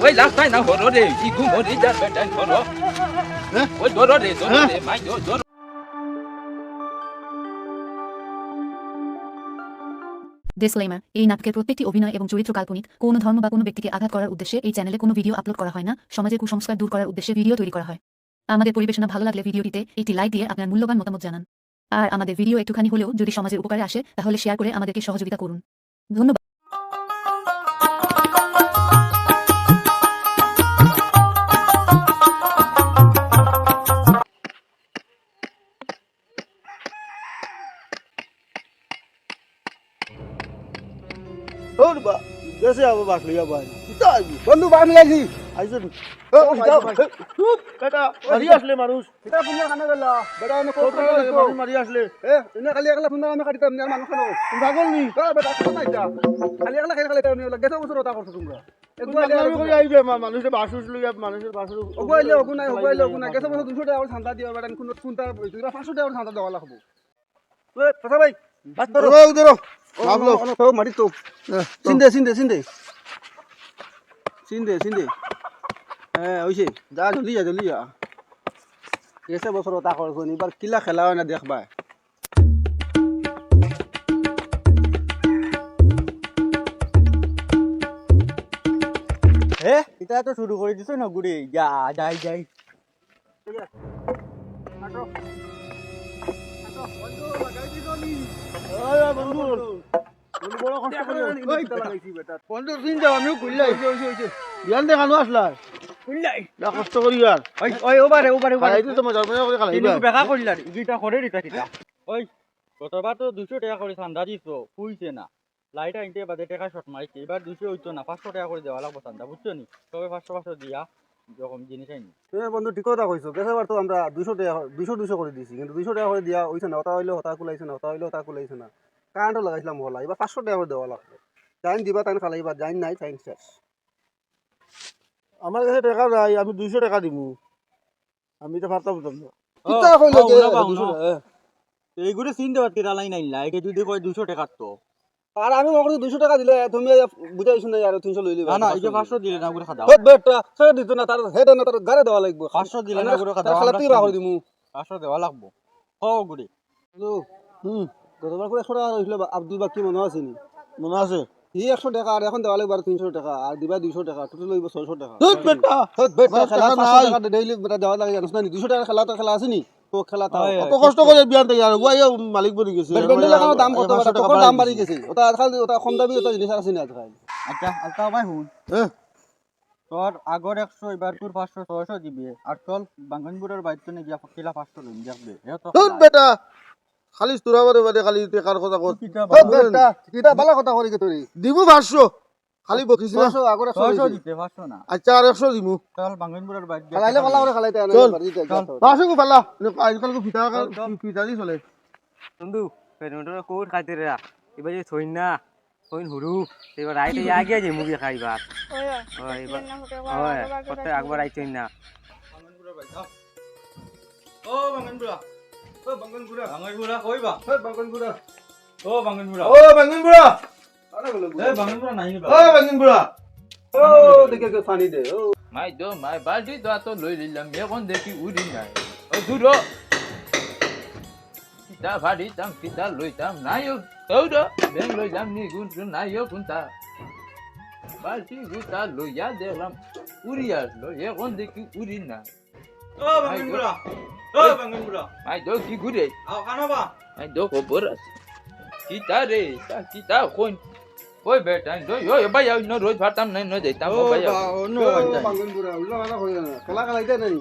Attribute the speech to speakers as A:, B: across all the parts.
A: ওই লাস্টাই না হলো রে কি ঘুম হরি যা বেটা হলো ওই ধরো রে মাই ধরো
B: ডিসক্লেমার, এই নাটকের প্রত্যেকটি অভিনয় এবং চরিত্র কাল্পনিক। কোনো ধর্ম বা কোনো ব্যক্তিকে আঘাত করার উদ্দেশ্যে এই চ্যানেলে কোনো ভিডিও আপলোড করা হয় না। সমাজের কুসংস্কার দূর করার উদ্দেশ্যে ভিডিও তৈরি করা হয়। আমাদের পরিবেশনা ভালো লাগলে ভিডিওটিতে একটি লাইক দিয়ে আপনার মূল্যবান মতামত জানান। আর আমাদের ভিডিও একটুখানি হলেও যদি সমাজের উপকারে আসে তাহলে শেয়ার করে আমাদেরকে সহযোগিতা করুন। ধন্যবাদ।
C: कैसे अब बात लिया भाई बंधु बात लियाছি আইছেন বেটা মারি আসলে মানুষ এটা পুণ্য খানা গেল বেটা আমি কোট মানুষ মারি আসলে এনে খালি একলা পুণ্য আমি কাটিতাম না মানুষ খানো তুমি পাগল নি বেটা কোন নাইতা খালি একলা খালি এটা নিয়ে গেছে বছর ওটা করছ তোমরা একবার আমি কই আইবে মানুষের বাসুস লইয়া মানুষের বাসুস ওগইলে ওগুনাই গেছে বছর 200 টাকা ছান্দা দিও বেটা কোন কোনটা 500 টাকা ছান্দা দেওয়া লাগবে ওই কথা ভাই বাস ধরো ধরো ভাবলো তো মারি তো সিন্দে হ্যাঁ ওইছে যা জলদি যা এসে বছর ওটা করছো এবার কিলা খেলা হয় না দেখবা হে এটা তো শুরু করে দিছো না গুড়ি যাই বন্ধু বড় কষ্ট করে লাগাইছি বেটা 15 দিন যাও আমিও কইলাই হইছে বিয়ান দেখানো আসলা কইলাই না কষ্ট করি আর ওই ওবারে খাইতে তো মজা করে খালাই ইনি বেকা কইলা ইটা করে দিতা কিটা ওই কতবার তো 200 টাকা করে চান্দা দিছো কইছে না লাইটা ইনতে বাদে টাকা শর্ট মারিছে এবার 200 হইতো না 500 টাকা করে দেওয়া লাগবে চান্দা বুঝছো নি তবে 500 দিয়া যখন জিনিস আইনি বন্ধু ঠিক কথা কইছো গেছবার তো আমরা 200 টাকা 200 করে দিছি কিন্তু 200 টাকা করে দিয়া হইছে না ওটা হইলো হতা কুলাইছে না ওটা হইলো হতা কুলাইছে না কারেন্টও লাগাইছিলাম হলা এবার 500 টাকা করে দেওয়া লাগবে জাইন দিবা তাই খালাইবা জাইন নাই টাইম শেষ আমার কাছে টাকা নাই আমি 200 টাকা দিমু আমি তো ফারতাম তো কিটা কইলো যে 200 এইগুলো চিন দেওয়ার কি রালাই নাই না এটা যদি কয় 200 টাকা তো আর আমি মনে করি 200 টাকা দিলে তুমি বুঝাইছ না আর 300 লই লিবা না এই যে 500 দিলে না করে খাদা হট বেটা ছেড়ে দিত না তার হেড না তার গারে দেওয়া লাগবে 500 দিলে না করে খাদা খালাতি বা করে দিমু 500 দেওয়া লাগবে হো গুড়ি গতবার করে 100 টাকা হইছিল আব্দুল বাকি মনে আছে নি মনে আছে এই 100 টাকা আর এখন দেওয়া লাগবে 300 টাকা আর দিবা 200 টাকা টোটাল লইব 600 টাকা হট বেটা খেলা 500 টাকা ডেইলি বেটা দেওয়া লাগে জানোস না 200 টাকা খেলা আছে নি তো খেলা তাও কত কষ্ট করে বিয়ান থেকে আর ওই মালিক বনি গেছে ব্যান্ডেল লাগানো দাম কত টাকা দাম বাড়ি গেছে ওটা আজকাল ওটা কম দামি ওটা জিনিস আছে না আজকাল আচ্ছা আলতা ভাই হুন তোর আগর 100 এবার তোর 500 600 দিবি আর চল বাঙ্গনপুরের বাইতে নে গিয়া কিলা 500 লইন যাবে তোর বেটা খালি তোরা বাদে খালি টাকার কথা কর বেটা কিটা ভালো কথা করি কে তুই দিমু 500 খালি বকিছ না 500 আগর 600 দিতে 500 না আচ্ছা আর 100 দিমু চল বাঙ্গনপুরের বাইতে খালাইলে ভালো করে খালাইতে আনা বাড়ি চল 500 কো ফালা আজকাল কো ফিতা দি চলে
D: বন্ধু পেমেন্টর কোড খাইতে রে এবার যে থইন না থইন হুরু এবার রাইতে আগে যে মুভি খাইবা ওই ওই কত একবার আইছইন না
C: বাঙ্গনপুরের বাইতে ও বাঙ্গনপুরা বাঙ্গনপুরা কইবা বাঙ্গনপুরা ও বাঙ্গনপুরা আরে বলো বাঙ্গনপুরা নাই নি বাঙ্গনপুরা ও দেখে কে পানি দে ও
A: মাই বালতি তো লই লিলাম এখন দেখি উড়ি নাই ওই দূরো কিতা ভাড়িতাম কিতা লইতাম নাইও তোরা ব্যাং লইলাম নি গুণ নাইও কোনটা বালতি গুতা লইয়া দেখলাম উড়ি আসলো এখন দেখি উড়ি না
C: ও বাঙ্গনপুরা
A: মাই দো কি ঘুরে
C: আও কানাবা
A: মাই দো খবর আছে কিতা রে কিতা কোন কই বেটা yo vaya no roz bhatam no deitam vaya
C: no বাঙ্গনপুরা উল্লা মানা কই না খেলা খেলাইতে নাই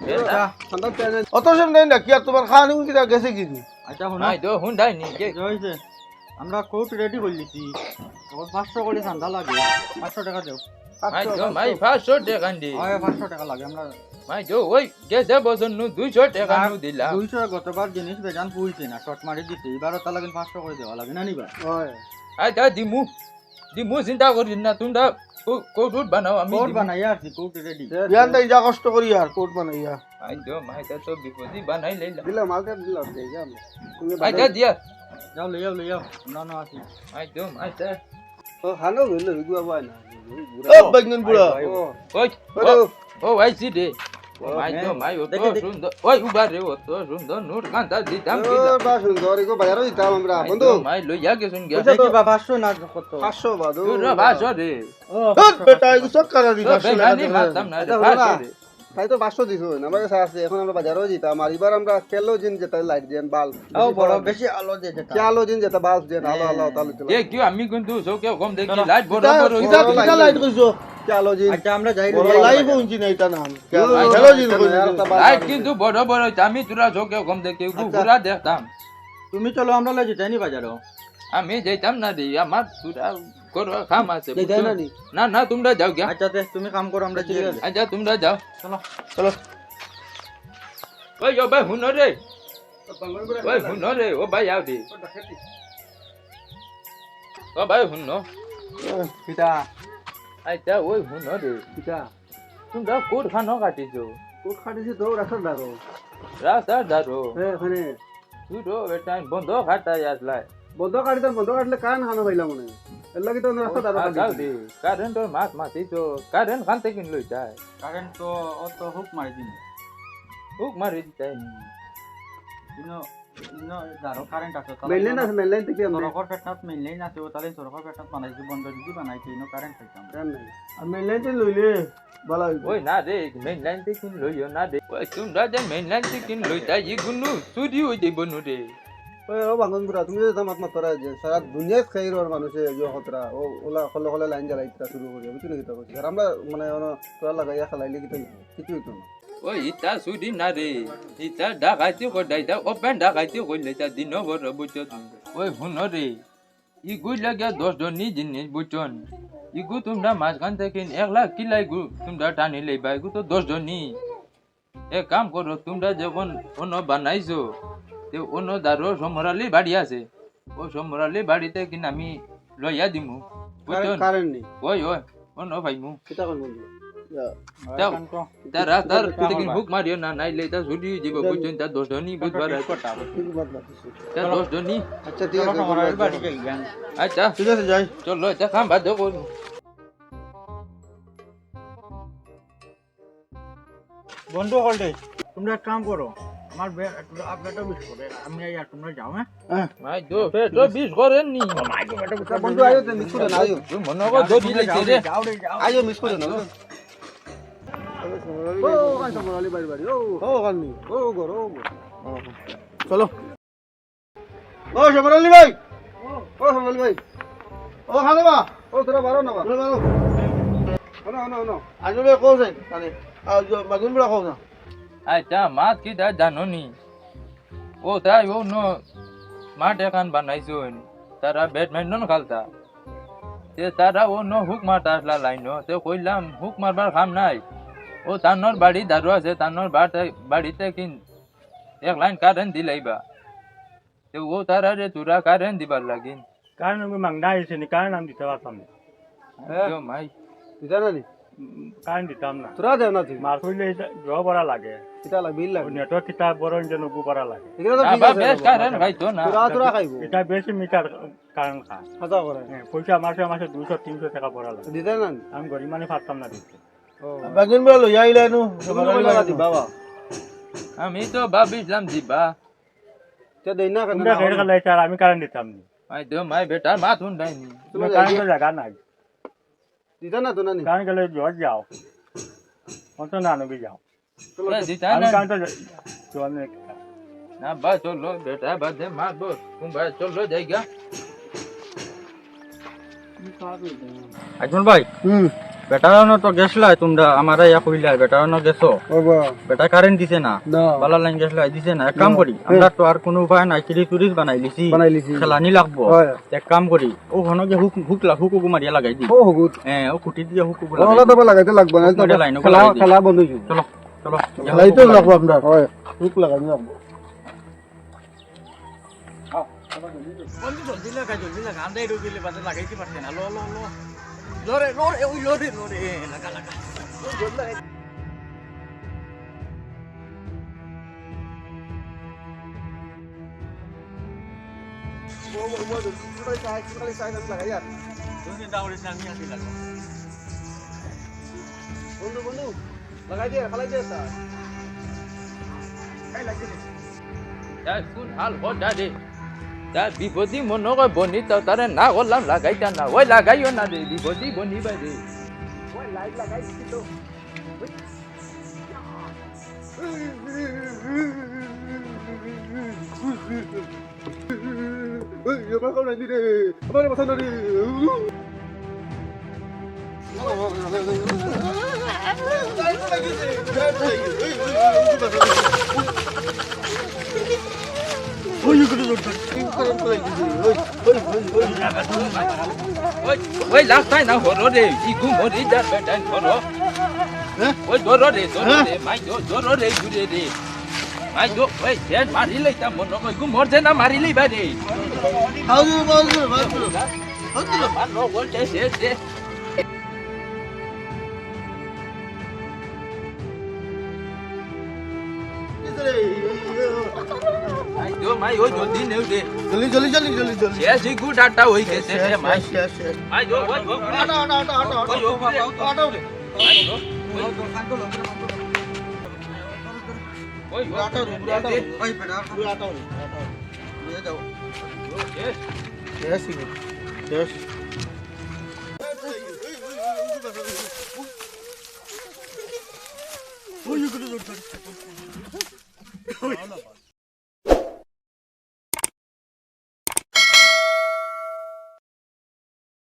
C: বেটা ঠান্ডা পেনে অত সব নাই না কি আর তোমার খাওয়া নিউ কিটা গেছে কি
D: আচ্ছা হুন
A: মাই দো হুন্ডাই নি কে
D: হইছে আমরা কোট রেডি করলিছি ওর 500 করে চান্দা লাগে 500 টাকা দাও
A: মাই 500 টাকা দি
D: ওই 500 টাকা লাগে আমরা
A: মাই দো ওই গেছে বছর নু 200 টাকা নু দিলাম
D: 200 গতবার জিনিস বেজান পুইছে না শর্ট মারি দিতে এবারও তা লাগে 500 করে দেওয়া লাগে না নিবা
C: ওই
A: আই দা দিমু চিন্তা করি না তোমরা কোট বানাও আমি
D: কোট বানাইয়া আছি কোট রেডি
C: ইয়ান তাই যা কষ্ট করি আর কোট বানাইয়া
A: আইতো মাইটা তো বিপদি বানাই লইলা
C: দিলাম আগে দিলাম দে যা তুমি
A: আইতা দিয়া
D: যাও লই যাও না না আছি
A: আইতো মাইটা
C: ও হানো গেল ইগুয়া বাই না ও বাগন বুড়া
A: ওই ও আইছি দে মাইতো মাই ও তো সুন্দর ওই উবারে ও তো সুন্দর নোট কান্তা দিতাম
C: ও বা সুন্দর ইগো বাজারও দিতাম আমরা বন্ধু
A: মাই লইয়া গেছুন গিয়া
C: বুঝছো তো?
D: 500 না কত
C: 500 বাদু
A: তোরা বাসো রে
D: ও
C: বেটা ইগো সব করা দি
A: বেগানি মারতাম না রে বাসো রে
C: তাই তো 500 দিছো আমার কাছে আছে এখন আমরা বাজারও দিতাম আর এবার আমরা কেলো জিন যেটা লাইট দেন বাল্ব
D: ও বড় বেশি আলো দে যেটা
C: কেলো জিন যেটা বাল্ব দেন আলো আলো তাহলে চলে
A: এ কি আমি কিন্তু চোখে কম দেখি লাইট বড় বড়
C: এটা লাইট কইছো কেলো জিন
D: আচ্ছা আমরা যাই
C: লাইভ উঞ্চি না এটা নাম কেলো জিন
A: লাইট কিন্তু বড় বড় আমি তোরা চোখে কম দেখি ঘুরা দেখতাম
D: তুমি চলো আমরা লই যাইনি বাজারও
A: আমি যাইতাম না রে আমার তোরা করো কাম আছে
C: যাই না নি
A: না না তোমরা যাও গিয়া
D: আচ্ছা তুমি কাম করো আমরা চলে যাই
A: আচ্ছা তোমরা যাও
D: চলো
C: চলো
A: ওই ও ভাই হুনো রে ওই হুনো রে ও ভাই আও দে ও ভাই হুনো
D: পিতা
A: আচ্ছা ওই হুনো রে
C: কিটা
A: তোমরা কোট খানো কাটিছো
C: কোট খাটিছি তো রাখার দারো
A: রাস্তা দারো
C: এখানে
A: তুই তো বেটা বন্ধ খাটা আসলাই
C: বন্ধ কাটিতাম বন্ধ কাটলে কান হানো পাইলাম মনে এর লাগি তো রাস্তা দারো
A: যাও দে কারেন্ট মাছ মাতি তো কারেন্ট খানতে কিন লই যায়
D: কারেন্ট তো ও তো হুক মারি দিন
A: হুক মারি দিতাই
D: ইনো ইনো দারো কারেন্ট আছে
C: মেনলেন থেকে আমরা
D: সরকার পেটনাত মেইনলাইন আছে ও তাহলে সরকার পেটনাত বানাইছি বন্ধ যদি বানাইছি ইনো কারেন্ট পাইতাম
C: কান নাই আর মেনলেন তে লইলে ভালো
A: ওই না রে মেইন লাইন থেকে কিন লইও না রে ওই তোমরা যে মেইন লাইন থেকে কিন লই তাই গুনু চুরি হই দেব নু রে
C: ওই ও বাঙ্গন গুড়া তুমি যে মাত মাত করা যে সারা দুনিয়া খাইরোর মানুষে যে হতরা ও ওলা খলে খলে লাইন জ্বালাইতরা শুরু করে বুঝলি কি তা কইছি আর আমরা মানে তোরা লাগাইয়া খালাইলে কি কিছু হইতো না
A: ওই ইতা চুরি না রে ইতা ডাকাইতে কইতা ওপেন ডাকাইতে কইলে তা দিন বড় বুঝছো ওই হুন রে ই গুই লাগে 10 জনই জিনিস বুঝছন ইগু তোমরা মাঝখান থেকে 1 লাখ কিলাই গু তোমরা টানি লইবা ইগু তো 10 জনই এক কাম করো তোমরা যখন অন্য বানাইছো তে অন্য দারো সমরালি বাড়ি আছে ও সমরালি বাড়িতে কিন আমি লইয়া দিমু বুঝছন
C: কারেন্ট নেই
A: ওই ওই অন্য ভাইমু
C: কিটা কোন বন্ধু
A: যাও তার রাস্তার থেকে হুক মারিও না নাইলে তা ছুটি দিব বুঝছেন তা 10 জনই বুঝবার
C: ঠিক বাত বাতিছে
A: তা 10 জনই
C: আচ্ছা ঠিক আছে
D: আমার বাড়ি যাই গান
A: আচ্ছা
C: ঠিক আছে যাই
A: চলো এটা কাম বাদ দাও
D: বন্ধু হলদে তোমরা এক কাম করো আমার আপনারটা বিশ করে আমি আর তোমরা যাও হ্যাঁ
A: মাই দো ফে তো 20 করেন নি
C: বন্ধু আয়ো তে মিস করে না আয়ো
A: তুই মনে কর যদি লেছে রে
D: যাও রে যাও
C: আয়ো মিস করে না ও কান সমরালি বাড়ি বাড়ি ও কান্নি ও গর চলো ও সমরালি ভাই ও সমরালি ভাই ও হানেবা ও তোরা বারো না বারো বারো না না আজলে কোথায় তাহলে আজ মাগুন বড় খাও না
A: আচ্ছা মাত কি দা জানো নি ও তাই ও নো মাঠ এখান বানাইছো তারা ব্যাডমিন্টন খেলতা তে তারা ও নো হুক মারতা আসলা লাইন তে কইলাম হুক মারবার কাম নাই ও তানোর বাড়ি দারু আছে তানোর বাড়িতে কিন 1 লাইন কারেন্ট দিলাইবা তে ও তারা রে তুরা কারেন্ট দিবার লাগিন
D: কারণ আমি মাংনা আইছে নি কারণ আমি দিতে পারতাম না
A: ও মাই
C: তুই জানা নি
D: কারণ দিতাম না
C: তোরা দেও না তুই
D: মাছ হইলে জব করা লাগে
C: কিটা লাগ বিল লাগ
D: নেটওয়ার্ক কিতাব বড় ইঞ্জিন উগু করা লাগে
C: এগুলো তো ঠিক
A: বাবা
C: আছে
A: বেশ কারেন্ট খাইতো না
C: তোরা খাইবো
D: এটা বেশি মিটার কারণ খা
C: খাতা করে
D: পয়সা মাসে মাসে 200-300 টাকা ভরা লাগে
C: দিতে না
D: আমি গরিব মানে পারতাম না দিতে
C: বাগিন বড় লই আইলানু সমরালি বাবা
A: আমি তো ভাবিছিলাম দিবা
C: তে দেই না কেন
D: তোমরা ঘের গেলে আর আমি কারণ দিতাম না
A: মাই তো মাই বেটা মাত হুন্ডাইনি
D: তুমি কারণ জায়গা নাই
C: দিতে না তো না নি
D: কারণ গেলে জজ যাও অন্ত না নবী যাও
A: দিতা
D: আমি
A: না
D: কারণ তো জোয়ান
A: না বা চলো বেটা বাদে মারবো তোমরা চলো জায়গা
D: একজন ভাই বেটারানো তো গেছলা তোমরা আমারা ইয়া কইলা বেটারানো গেছো
C: বাবা
D: বেটা কারেন্ট দিছে না
C: না
D: বালা লাইন গেছলা দিছে না এক কাম করি আমরা তো আর কোনো উপায় নাই কিরি টুরিস বানাই লিছি খেলানি লাগবো এক কাম করি ও হনকে হুক মারিয়া লাগাই দি
C: ও হগুত
D: ও খুঁটি দিয়ে হুক
C: ওলা তো লাগাইতে লাগবে না তো খেলা খেলা বন্ধ হইছে
D: চলো চলো
C: খেলাইতে লাগবে আমরা হয় হুক লাগাই লাগবে
D: জলদি লাগা আমরা এই রুগিলে বাদে লাগাইতে পারছে না লো লো লো
C: লরে লরে ওই লরে লরে লাগা লাগা বন্ধু বন্ধু লাগাই দিয়ে ফালাই দিয়ে
A: তা শুন হাল কথা রে তা বিপদী মনে কয় বনি তো তারে না করলাম লাগাইতা না ওই লাগাইও না রে বিপদী বনি বাই রে
C: ওই লাইট লাগাই দিছি তো ওই এবার কোন নাই রে আমার মাথা না রে
A: ওই লাস্টাই না হরো রে ইগু মরি যা বেটাই হরো ওই ধরো রে মাই ধরো রে ঘুরে রে মাই দো ওই জেন মারি লইতা মনে কই গু মরছে না মারি লই বারে
C: হাউজু বাজু বাজু
A: মারলো বলতে সে মাই ওই জলদি নেউ দে
C: জলদি জলদি জলদি জলদি জলদি
A: শেষ ইগু ডাটা হই গেছে রে মাই
C: শেষ শেষ
A: মাই দো ওই
C: আটা আটা আটা আটা আটা রে
A: মাই দো ওই
C: আটা রে আটা রে ওই পেড়া আটা রে নিয়ে যাও
A: শেষ
C: শেষ শেষ ওই